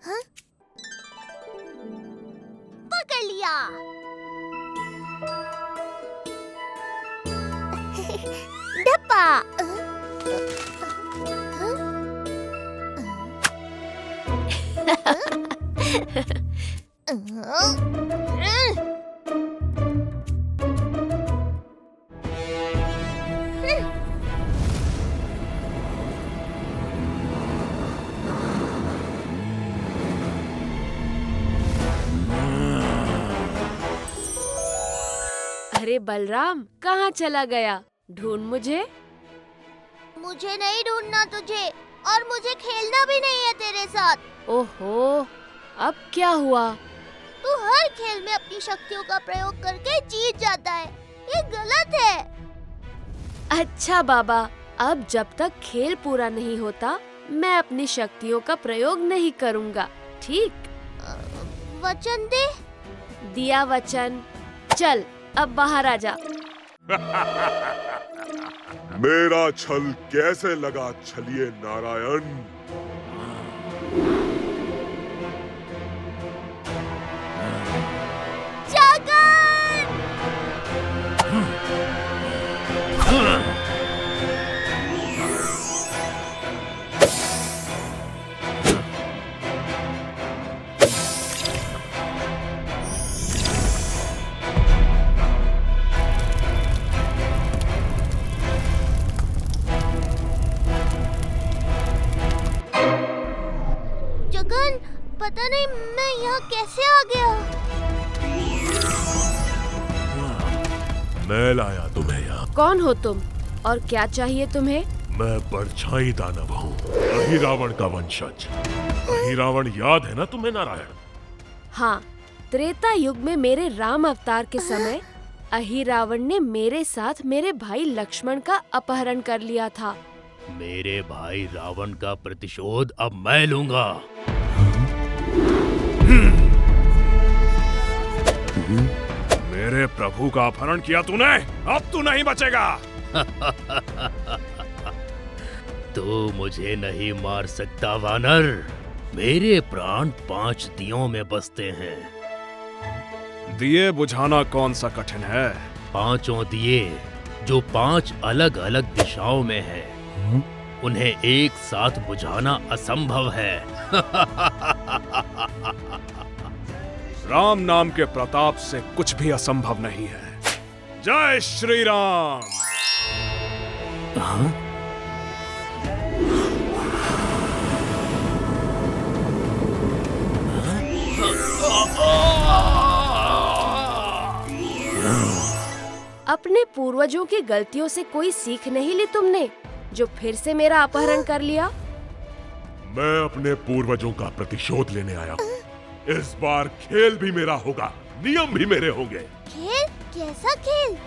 हाँ? पकड़ लिया। डब्बा। अरे बलराम, कहाँ चला गया? ढूंढ मुझे। मुझे नहीं ढूंढना तुझे, और मुझे खेलना भी नहीं है तेरे साथ। ओहो, अब क्या हुआ? तू हर खेल में अपनी शक्तियों का प्रयोग करके जीत जाता है। ये गलत है। अच्छा बाबा, अब जब तक खेल पूरा नहीं होता, मैं अपनी शक्तियों का प्रयोग नहीं करूँगा, ठीक? वचन दे। दिया वचन। चल, अब बाहर आ जा। मेरा छल कैसे लगा छलिए नारायण? जगन, पता नहीं मैं यहाँ कैसे आ गया। मैं लाया तुम्हें यहाँ। कौन हो तुम और क्या चाहिए तुम्हें? मैं परछाई दानव हूँ, अहिरावण का वंशज। अहिरावण याद है ना तुम्हें नारायण? हाँ, त्रेता युग में मेरे राम अवतार के समय अहिरावण ने मेरे साथ मेरे भाई लक्ष्मण का अपहरण कर लिया था। मेरे भाई रावण का प्रतिशोध अब मैं लूंगा। मेरे प्रभु का अपहरण किया तूने, अब तू नहीं बचेगा। तू मुझे नहीं मार सकता वानर। मेरे प्राण 5 दियों में बसते हैं। दिए बुझाना कौन सा कठिन है? 5 दिए जो 5 अलग अलग दिशाओं में है, उन्हें एक साथ बुझाना असंभव है। राम नाम के प्रताप से कुछ भी असंभव नहीं है। जय श्री राम। अपने पूर्वजों की गलतियों से कोई सीख नहीं ली तुमने, जो फिर से मेरा अपहरण कर लिया? मैं अपने पूर्वजों का प्रतिशोध लेने आया हूँ। इस बार खेल भी मेरा होगा, नियम भी मेरे होंगे। खेल? कैसा खेल?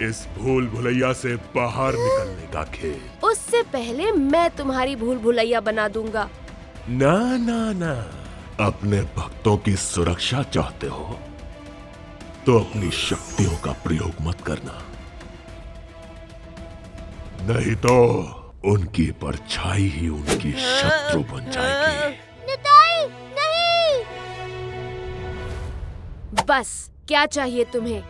इस भूल भुलैया से बाहर निकलने का खेल। उससे पहले मैं तुम्हारी भूल भुलैया बना दूंगा। ना ना ना, अपने भक्तों की सुरक्षा चाहते हो तो अपनी शक्तियों का प्रयोग मत करना, नहीं तो उनकी परछाई ही उनकी शत्रु बन जाएगी। निताई, नहीं। बस, क्या चाहिए तुम्हें?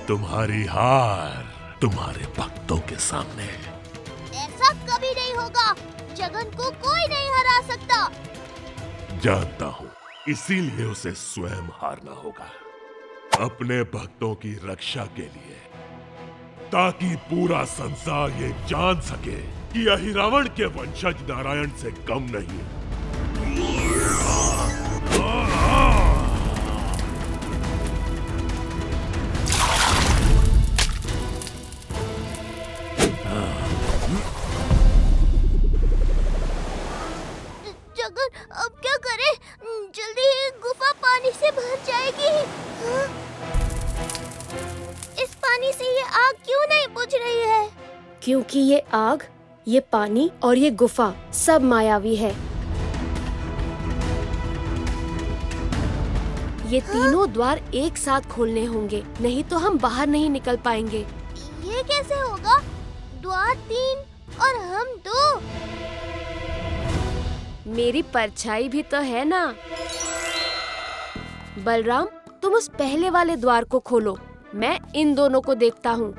तुम्हारी हार तुम्हारे भक्तों के सामने। ऐसा कभी नहीं होगा। जगन को कोई नहीं हरा सकता। जानता हूँ, इसीलिए उसे स्वयं हारना होगा, अपने भक्तों की रक्षा के लिए, ताकि पूरा संसार ये जान सके कि अहिरावण के वंशज नारायण से कम नहीं। जगन, अब क्या करें? जल्दी ही गुफा पानी से भर जाएगी। हाँ? इस पानी से ये आग क्यों नहीं बुझ रही है? क्योंकि ये आग, ये पानी और ये गुफा सब मायावी है। ये तीनों द्वार एक साथ खोलने होंगे, नहीं तो हम बाहर नहीं निकल पाएंगे। ये कैसे होगा? द्वार 3 और हम 2। मेरी परछाई भी तो है ना। बलराम, तुम उस पहले वाले द्वार को खोलो, मैं इन दोनों को देखता हूँ।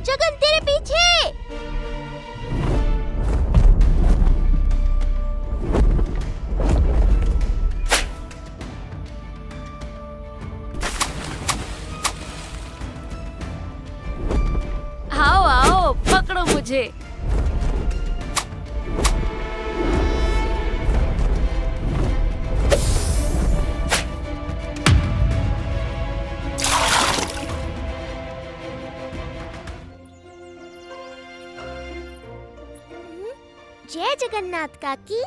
जगन तेरे पीछे। आओ आओ, पकड़ो मुझे। जय जगन्नाथ काकी।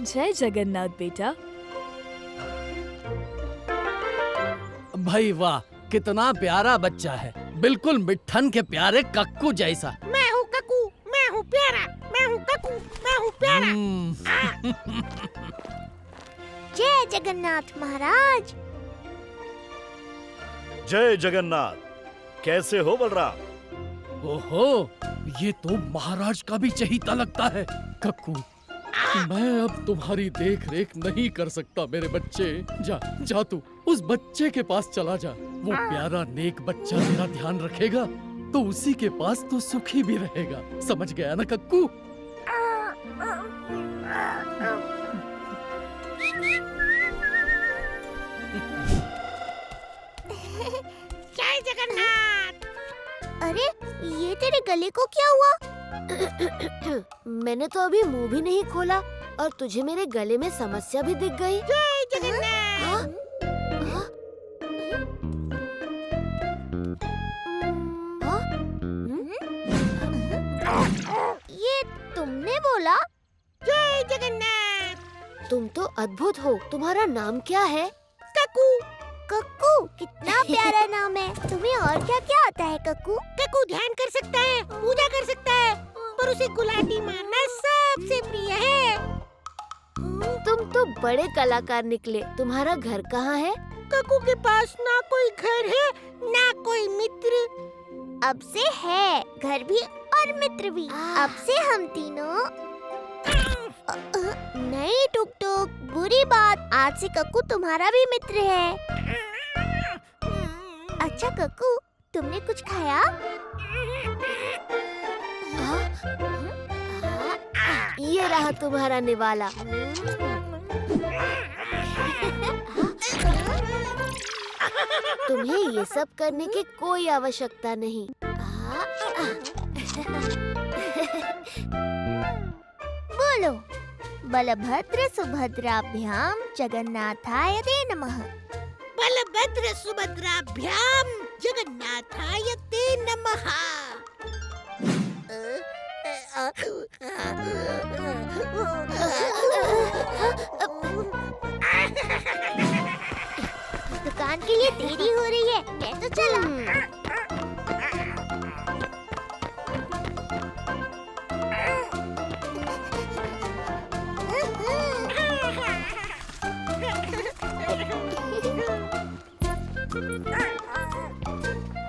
जय जगन्नाथ बेटा। भाई वाह, कितना प्यारा बच्चा है, बिल्कुल मिट्ठन के प्यारे कक्कू जैसा। मैं हूँ कक्कू, मैं हूँ प्यारा, मैं हूँ कक्कू, मैं हूँ प्यारा। जय जगन्नाथ महाराज। जय जगन्नाथ। कैसे हो बलराम? ओहो, ये तो महाराज का भी चहीता लगता है। कक्कू, मैं अब तुम्हारी देख रेख नहीं कर सकता मेरे बच्चे। जा जा, तू उस बच्चे के पास चला जा। वो प्यारा नेक बच्चा तेरा ध्यान रखेगा तो उसी के पास तो सुखी भी रहेगा। समझ गया ना कक्कू? जय जगन्नाथ। अरे ये तेरे गले को क्या हुआ? मैंने तो अभी मुंह भी नहीं खोला और तुझे मेरे गले में समस्या भी दिख गई। जय जगन्नाथ। हाँ? हाँ? ये तुमने बोला? जय जगन्नाथ। तुम तो अद्भुत हो। तुम्हारा नाम क्या है? कक्कू। कक्कू, कितना प्यारा नाम है। तुम्हें और क्या क्या आता है कक्कू? कक्कू ध्यान कर सकता है, पूजा कर सकता है, पर उसे गुलाटी मारना सबसे प्रिय है। तुम तो बड़े कलाकार निकले। तुम्हारा घर कहाँ है? कक्कू के पास ना कोई घर है, ना कोई मित्र। अब से है घर भी और मित्र भी। अब से हम तीनों। नहीं टुक टुक, बुरी बात। आज से कक्कू तुम्हारा भी मित्र है। अच्छा कक्कू, तुमने कुछ खाया? ये रहा तुम्हारा निवाला। तुम्हें ये सब करने की कोई आवश्यकता नहीं। बोलो, बलभद्र सुभद्राभ्याम जगन्नाथाय ते नमः। बलभद्र सुभद्राभ्याम जगन्नाथाय ते नमः। दुकान के लिए देरी हो रही है, मैं तो चला।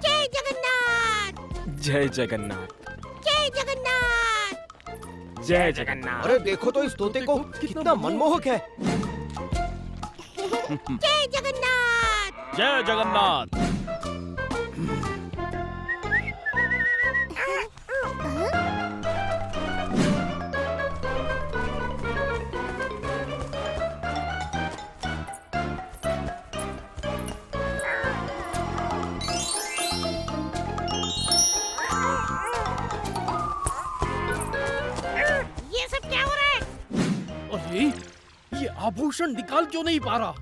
जय जगन्नाथ। जय जगन्नाथ। जय जगन्नाथ। जय जगन्नाथ। अरे देखो तो इस तोते को, कितना मनमोहक है। जय जगन्नाथ। जय जगन्नाथ। आभूषण निकाल क्यों नहीं पा रहा?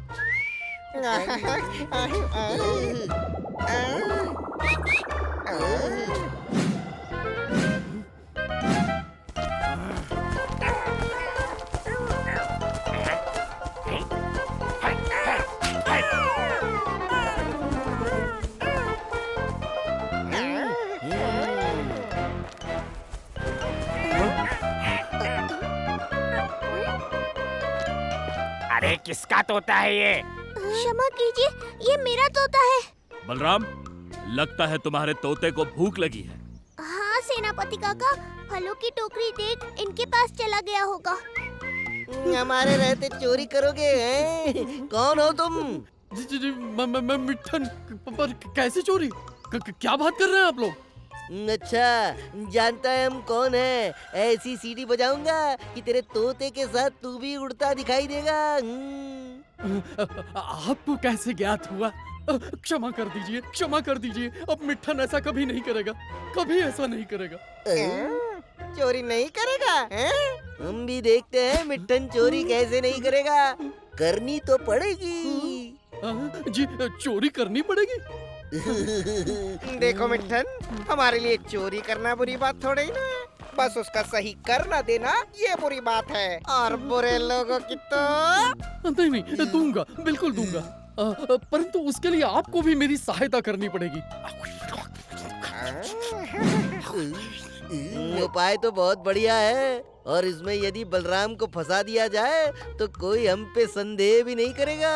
अरे किसका तोता है ये? क्षमा कीजिए, ये मेरा तोता है। बलराम, लगता है तुम्हारे तोते को भूख लगी है। हाँ सेनापति काका, फलों की टोकरी देख इनके पास चला गया होगा। हमारे रहते चोरी करोगे हैं? कौन हो तुम? जी, मैं मिठन। पर कैसे चोरी? क्या बात कर रहे हैं आप लोग? अच्छा, जानता है हम कौन है? ऐसी सीटी बजाऊंगा कि तेरे तोते के साथ तू भी उड़ता दिखाई देगा। आपको कैसे ज्ञात हुआ? क्षमा कर दीजिए, क्षमा कर दीजिए। अब मिठन ऐसा कभी नहीं करेगा, कभी ऐसा नहीं करेगा। चोरी नहीं करेगा हैं? हम भी देखते हैं मिठन चोरी कैसे नहीं करेगा। करनी तो पड़ेगी। जी, चोरी करनी पड़ेगी। देखो मिठन, हमारे लिए चोरी करना बुरी बात थोड़ी ना, बस उसका सही कर ना देना ये बुरी बात है। और बुरे लोगों की तो नहीं, दूंगा, बिल्कुल दूंगा। परंतु उसके लिए आपको भी मेरी सहायता करनी पड़ेगी। उपाय तो बहुत बढ़िया है, और इसमें यदि बलराम को फंसा दिया जाए तो कोई हम पे संदेह भी नहीं करेगा।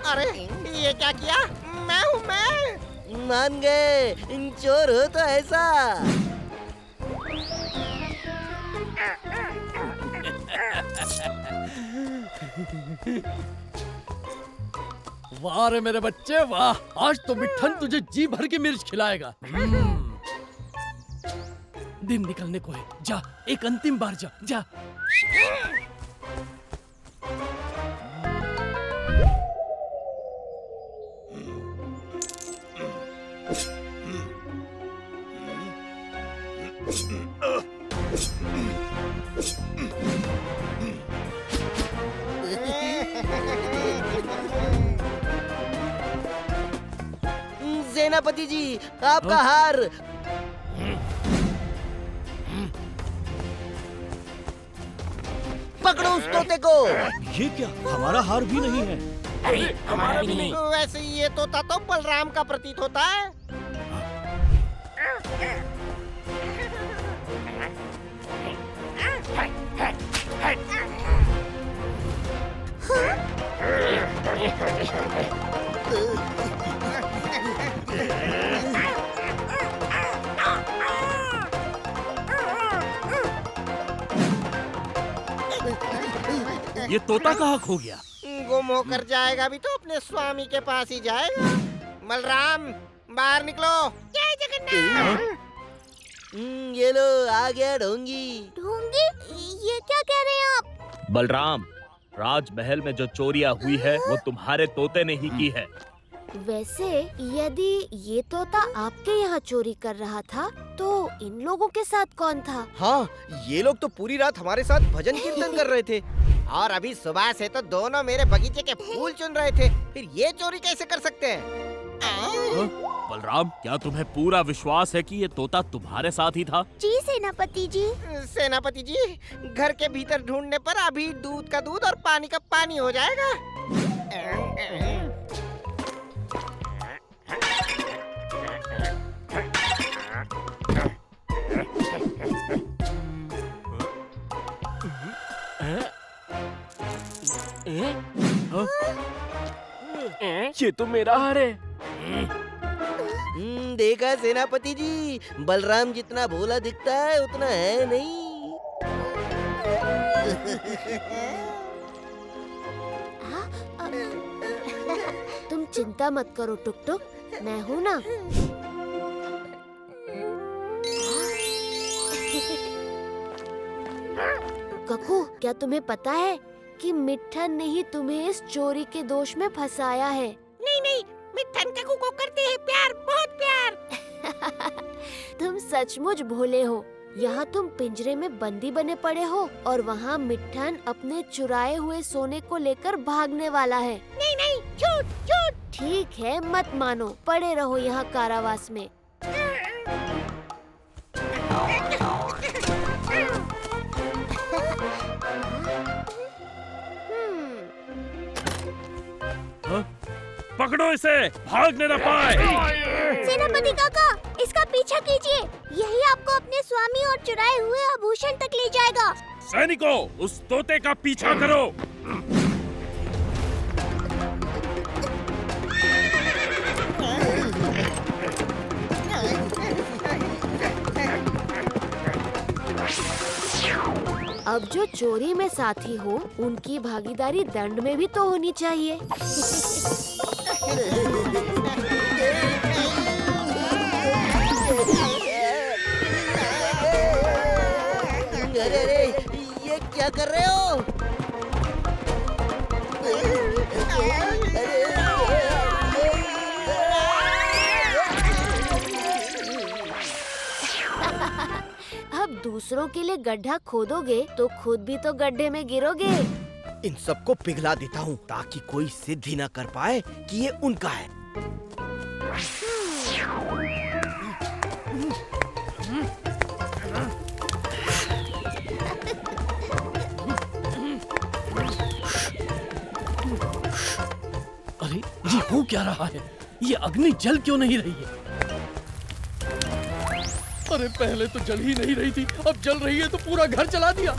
अरे ये क्या किया? मैं हूँ मैं। मान गए, चोर हो तो ऐसा। वाह रे मेरे बच्चे वाह, आज तो मिठन तुझे जी भर के मिर्च खिलाएगा। दिन निकलने को है, जा एक अंतिम बार जा जा। सेनापति जी, आपका हार। पकड़ो उस तोते को। ये क्या, हमारा हार भी नहीं है? हमारा भी नहीं। वैसे ये तोता तो बलराम का प्रतीत होता है। ये तोता कहाँ खो गया? गुम होकर जाएगा भी तो अपने स्वामी के पास ही जाएगा। बलराम, बाहर निकलो। जय जगन्नाथ। ये लो, आ गया ढोंगी। ढोंगी? ये क्या कह रहे हैं आप? बलराम, राजमहल में जो चोरियां हुई है वो तुम्हारे तोते ने ही की है। वैसे यदि ये तोता आपके यहाँ चोरी कर रहा था तो इन लोगों के साथ कौन था? हाँ, ये लोग तो पूरी रात हमारे साथ भजन कीर्तन कर रहे थे और अभी सुबह से तो दोनों मेरे बगीचे के फूल चुन रहे थे। फिर ये चोरी कैसे कर सकते हैं? बलराम, क्या तुम्हें पूरा विश्वास है कि ये तोता तुम्हारे साथ ही था? जी सेनापति जी। सेनापति जी, घर के भीतर ढूंढने पर अभी दूध का दूध और पानी का पानी हो जाएगा। ये तो मेरा हार है। देखा सेनापति जी, बलराम जितना भोला दिखता है उतना है नहीं। तुम चिंता मत करो टुक टुक, मैं हूँ ना। ककू, क्या तुम्हें पता है कि मिट्ठन ने ही तुम्हें इस चोरी के दोष में फंसाया है? नहीं नहीं, मिट्ठन ककू को करते हैं प्यार, बहुत प्यार। तुम सचमुच भोले हो। यहाँ तुम पिंजरे में बंदी बने पड़े हो और वहाँ मिट्ठन अपने चुराए हुए सोने को लेकर भागने वाला है। नहीं नहीं, झूठ झूठ। ठीक है, मत मानो, पड़े रहो यहाँ कारावास में। पकड़ो इसे, भागने न पाए। सेनापति काका, इसका पीछा कीजिए, यही आपको अपने स्वामी और चुराए हुए आभूषण तक ले जाएगा। सैनिकों, उस तोते का पीछा करो। अब जो चोरी में साथी हो, उनकी भागीदारी दंड में भी तो होनी चाहिए। अरे, ये क्या कर रहे हो? अब दूसरों के लिए गड्ढा खोदोगे तो खुद भी तो गड्ढे में गिरोगे। इन सबको पिघला देता हूँ ताकि कोई सिद्ध ही न कर पाए कि ये उनका है। अरे, ये हो क्या रहा है? ये अग्नि जल क्यों नहीं रही है? अरे, पहले तो जल ही नहीं रही थी, अब जल रही है तो पूरा घर जला दिया।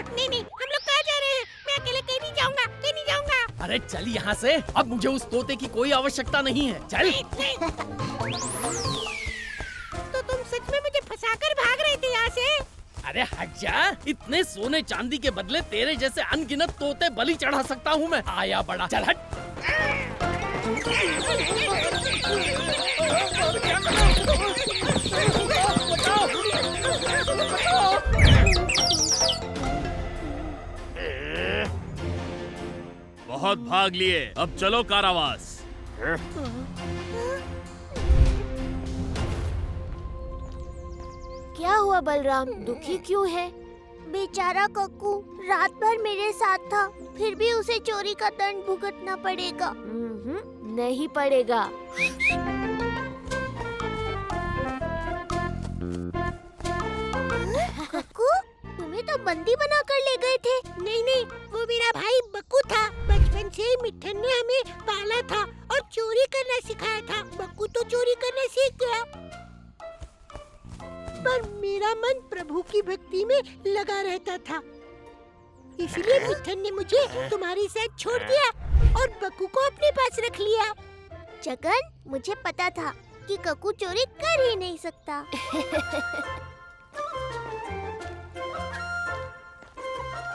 नहीं, हम लोग कहाँ जा रहे हैं? मैं अकेले कहीं नहीं जाऊंगा, कहीं नहीं जाऊंगा। अरे चल यहाँ से, अब मुझे उस तोते की कोई आवश्यकता नहीं है। चल। नहीं। तो तुम सच में मुझे फंसाकर भाग रहे थे यहाँ से? अरे हट जा, इतने सोने चांदी के बदले तेरे जैसे अनगिनत तोते बलि चढ़ा सकता हूँ मैं। आया बड़ा, चल हट। बहुत भाग लिए, अब चलो कारावास। क्या हुआ बलराम, दुखी क्यों है? बेचारा कक्कू रात भर मेरे साथ था, फिर भी उसे चोरी का दंड भुगतना पड़ेगा। नहीं पड़ेगा। कक्कू, तुम्हें तो बंदी बना कर ले गए थे। नहीं, वो मेरा भाई बक्कू था। बचपन से मिट्ठन ने हमें पाला था और चोरी करना सिखाया था। बक्कू तो चोरी करना सीख गया, पर मेरा मन प्रभु की भक्ति में लगा रहता था। इसलिए मिट्ठन ने मुझे तुम्हारे साथ छोड़ दिया और बक्कू को अपने पास रख लिया। जगन, मुझे पता था कि कक्कू चोरी कर ही नहीं सकता।